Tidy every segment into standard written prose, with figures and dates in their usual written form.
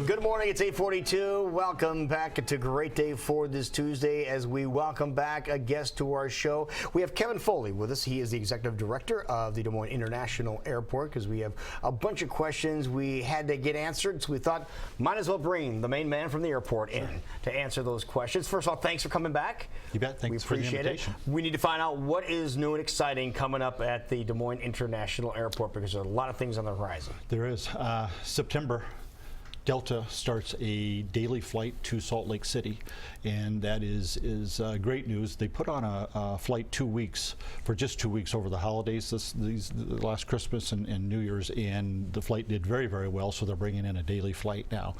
Good morning, it's 8:42. Welcome back to Great Day for this Tuesday as we welcome back a guest to our show. We have Kevin Foley with us. He is the Executive Director of the Des Moines International Airport because we have a bunch of questions we had to get answered, so we thought might as well bring the main man from the airport in to answer those questions. First of all, thanks for coming back. You bet. Thanks for the invitation. We need to find out what is new and exciting coming up at the Des Moines International Airport because there are a lot of things on the horizon. There is. September, Delta starts a daily flight to Salt Lake City, and that is great news. They put on a flight 2 weeks, for just 2 weeks over the holidays, last Christmas and New Year's, and the flight did very, very well, so they're bringing in a daily flight now.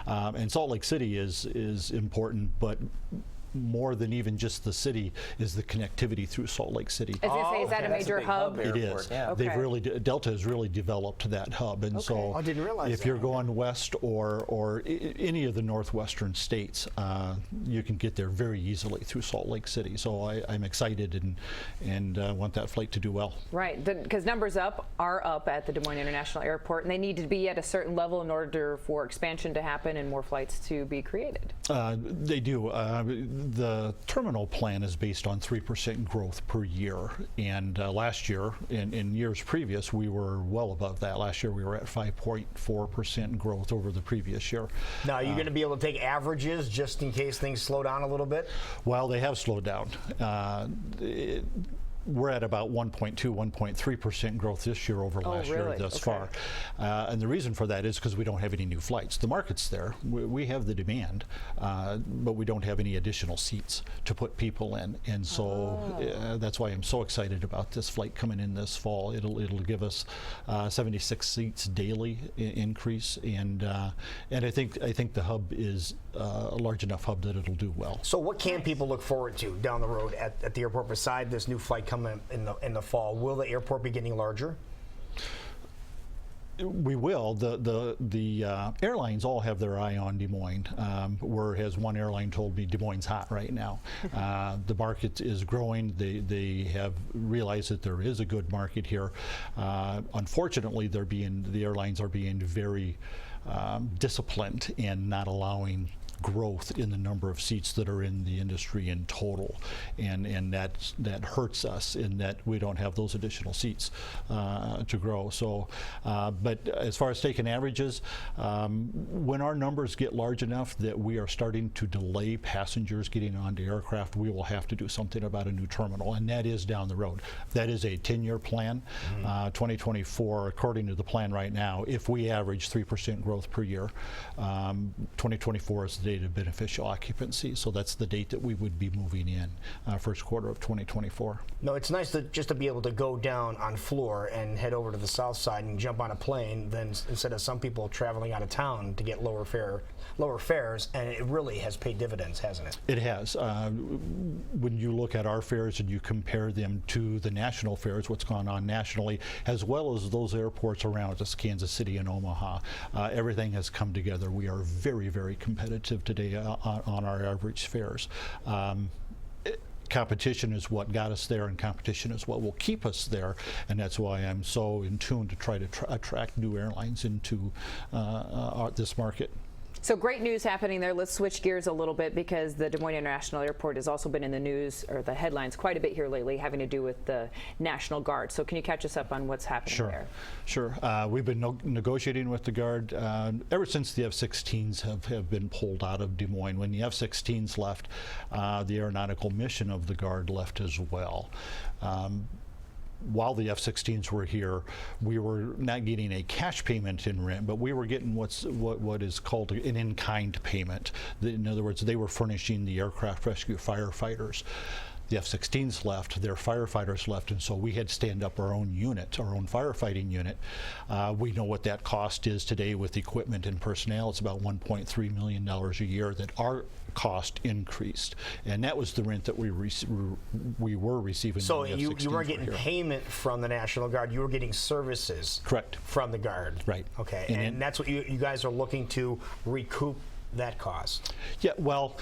And Salt Lake City is important, but more than even just the city is the connectivity through Salt Lake City. I was going to say, is that a major hub? It is. Yeah. They've really Delta has really developed that hub, and so I didn't realize if you're going west or any of the northwestern states, you can get there very easily through Salt Lake City. So I'm excited and want that flight to do well. Right, because numbers are up at the Des Moines International Airport, and they need to be at a certain level in order for expansion to happen and more flights to be created. They do. The terminal plan is based on 3% growth per year, and last year, in years previous, we were well above that. Last year we were at 5.4% growth over the previous year. Now, are you going to be able to take averages just in case things slow down a little bit? Well, they have slowed down. We're at about 1.2, 1.3% growth this year over last year thus far. And the reason for that is because we don't have any new flights. The market's there. We have the demand, but we don't have any additional seats to put people in. And so that's why I'm so excited about this flight coming in this fall. It'll give us 76 seats daily increase, and I think the hub is a large enough hub that it'll do well. So what can people look forward to down the road at the airport beside this new flight coming in the fall? Will the airport be getting larger? We will. The airlines all have their eye on Des Moines. As one airline told me, Des Moines is hot right now. The market is growing. They have realized that there is a good market here. Unfortunately, the airlines are being very disciplined in not allowing growth in the number of seats that are in the industry in total, and that hurts us in that we don't have those additional seats to grow. So, but as far as taking averages, when our numbers get large enough that we are starting to delay passengers getting onto aircraft, we will have to do something about a new terminal, and that is down the road. That is a 10-year plan. 2024, according to the plan right now, if we average 3% growth per year, 2024 is the date of beneficial occupancy, so that's the date that we would be moving in, first quarter of 2024. No, it's nice just to be able to go down on floor and head over to the south side and jump on a plane than instead of some people traveling out of town to get lower fares, and it really has paid dividends, hasn't it? It has. When you look at our fares and you compare them to the national fares, what's gone on nationally, as well as those airports around us, Kansas City and Omaha, everything has come together. We are very, very competitive today on our average fares. Competition is what got us there, and competition is what will keep us there, and that's why I'm so in tune to try to attract new airlines into this market. So great news happening there. Let's switch gears a little bit because the Des Moines International Airport has also been in the news, or the headlines, quite a bit here lately, having to do with the National Guard. So can you catch us up on what's happening there? Sure. We've been negotiating with the Guard ever since the F-16s have been pulled out of Des Moines. When the F-16s left, the aeronautical mission of the Guard left as well. While the F-16s were here, we were not getting a cash payment in rent, but we were getting what is called an in-kind payment. In other words, they were furnishing the aircraft rescue firefighters. The F-16s left, their firefighters left, and so we had to stand up our own unit, our own firefighting unit. We know what that cost is today with equipment and personnel. It's about $1.3 million a year that our cost increased, and that was the rent that we were receiving. So you weren't getting payment from the National Guard, you were getting services. Correct. From the Guard. Right. Okay, and that's what you guys are looking to recoup that cost? Yeah, well,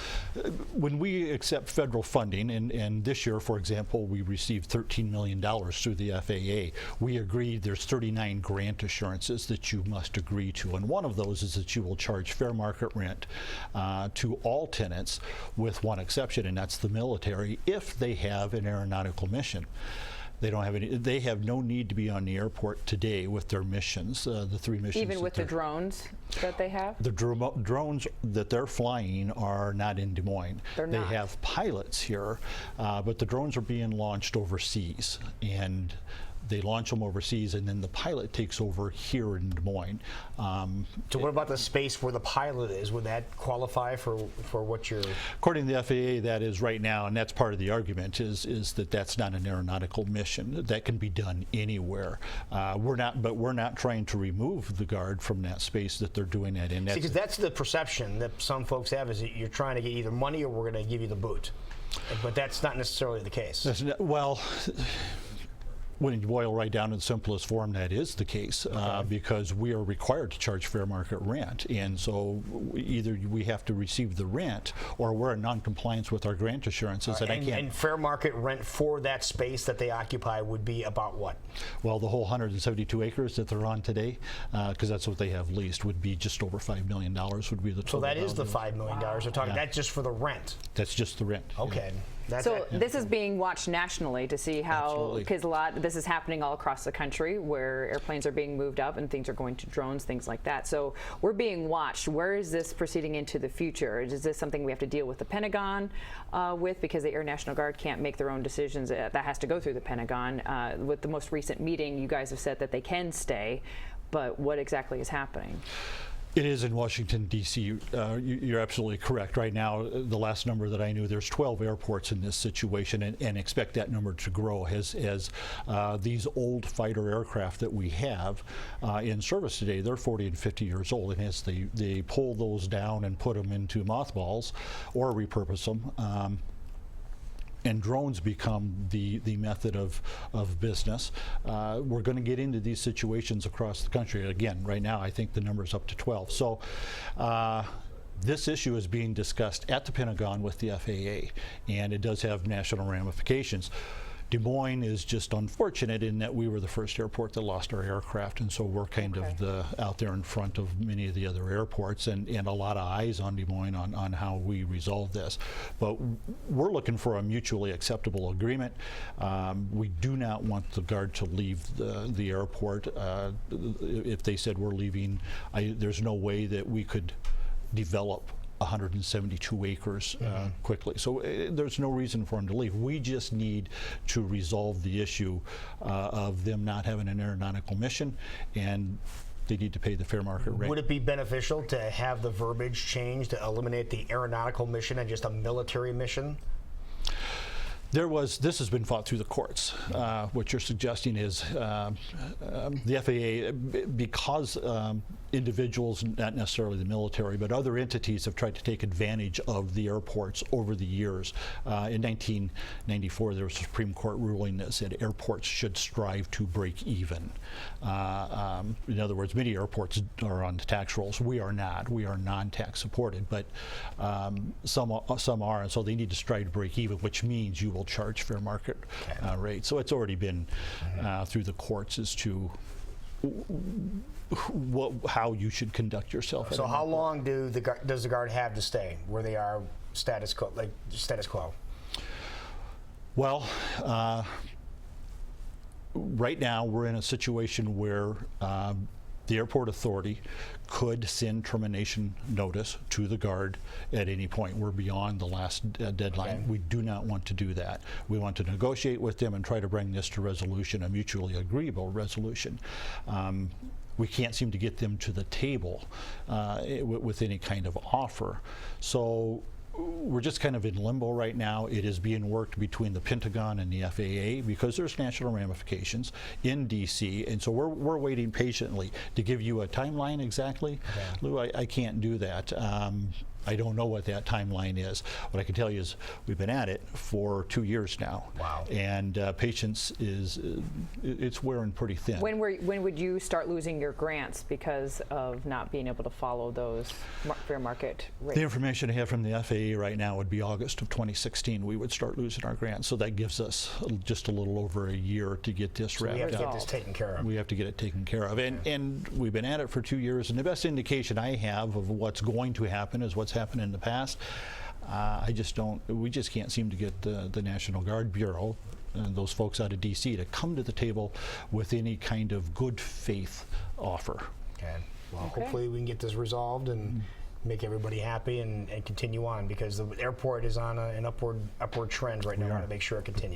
when we accept federal funding, and this year, for example, we received $13 million through the FAA, we agreed there's 39 grant assurances that you must agree to, and one of those is that you will charge fair market rent to all tenants with one exception, and that's the military, if they have an aeronautical mission. They don't have any. They have no need to be on the airport today with their missions. The 3 missions. Even with the drones that they have. The drones that they're flying are not in Des Moines. They're not. They have pilots here, but the drones are being launched overseas, and they launch them overseas, and then the pilot takes over here in Des Moines. So what about the space where the pilot is? Would that qualify for what you're... According to the FAA, that is right now, and that's part of the argument, is that that's not an aeronautical mission. That can be done anywhere. We're not trying to remove the Guard from that space that they're doing that in. Because that's the perception that some folks have, is that you're trying to get either money or we're going to give you the boot. But that's not necessarily the case. Well, when you boil right down to the simplest form, that is the case, because we are required to charge fair market rent, and so either we have to receive the rent or we're in non-compliance with our grant assurances. And fair market rent for that space that they occupy would be about what? Well, the whole 172 acres that they're on today, because that's what they have leased, would be just over $5 million would be the total. So that is the value. $5 million we're talking. Yeah. That's just for the rent. That's just the rent. Okay. So this is being watched nationally to see how, Absolutely. because this is happening all across the country where airplanes are being moved up and things are going to drones, things like that. So we're being watched. Where is this proceeding into the future? Is this something we have to deal with the Pentagon with, because the Air National Guard can't make their own decisions? That has to go through the Pentagon. With the most recent meeting, you guys have said that they can stay, but what exactly is happening? It is in Washington, D.C. You're absolutely correct. Right now, the last number that I knew, there's 12 airports in this situation, and expect that number to grow as these old fighter aircraft that we have in service today, they're 40 and 50 years old, and as they pull those down and put them into mothballs or repurpose them, and drones become the method of business, we're going to get into these situations across the country. Again, right now, I think the number's up to 12. So this issue is being discussed at the Pentagon with the FAA, and it does have national ramifications. Des Moines is just unfortunate in that we were the first airport that lost our aircraft, and so we're kind of out there in front of many of the other airports, and a lot of eyes on Des Moines on how we resolve this. But we're looking for a mutually acceptable agreement. We do not want the Guard to leave the airport. If they said we're leaving, there's no way that we could develop 172 acres quickly. So there's no reason for them to leave. We just need to resolve the issue of them not having an aeronautical mission, and they need to pay the fair market rate. Would it be beneficial to have the verbiage changed to eliminate the aeronautical mission and just a military mission? This has been fought through the courts. What you're suggesting is the FAA, because individuals, not necessarily the military, but other entities have tried to take advantage of the airports over the years. In 1994, there was a Supreme Court ruling that said airports should strive to break even. In other words, many airports are on the tax rolls. We are not. We are non-tax supported, but some are, and so they need to strive to break even, which means you will charge fair market rate. So it's already been through the courts as to how you should conduct yourself. So how long does the Guard have to stay where they are status quo, like status quo? Well, right now we're in a situation where the airport authority could send termination notice to the Guard at any point. We're beyond the last deadline. We do not want to do that. We want to negotiate with them and try to bring this to resolution, a mutually agreeable resolution. We can't seem to get them to the table with any kind of offer. So we're just kind of in limbo right now. It is being worked between the Pentagon and the FAA because there's national ramifications in D.C. And so we're waiting patiently. To give you a timeline exactly, Lou, I can't do that. I don't know what that timeline is. What I can tell you is we've been at it for 2 years now. Wow. And patience is, it's wearing pretty thin. When would you start losing your grants because of not being able to follow those fair market rates? The information I have from the FAA right now would be August of 2016 we would start losing our grants. So that gives us just a little over a year to get this We wrapped have to up. get this taken care of. We have to get it taken care of. And we've been at it for 2 years, and the best indication I have of what's going to happen is what's happened in the past. We just can't seem to get the National Guard Bureau and those folks out of DC to come to the table with any kind of good faith offer. Okay. Well, hopefully we can get this resolved and make everybody happy and continue on, because the airport is on an upward trend right now. We want to make sure it continues.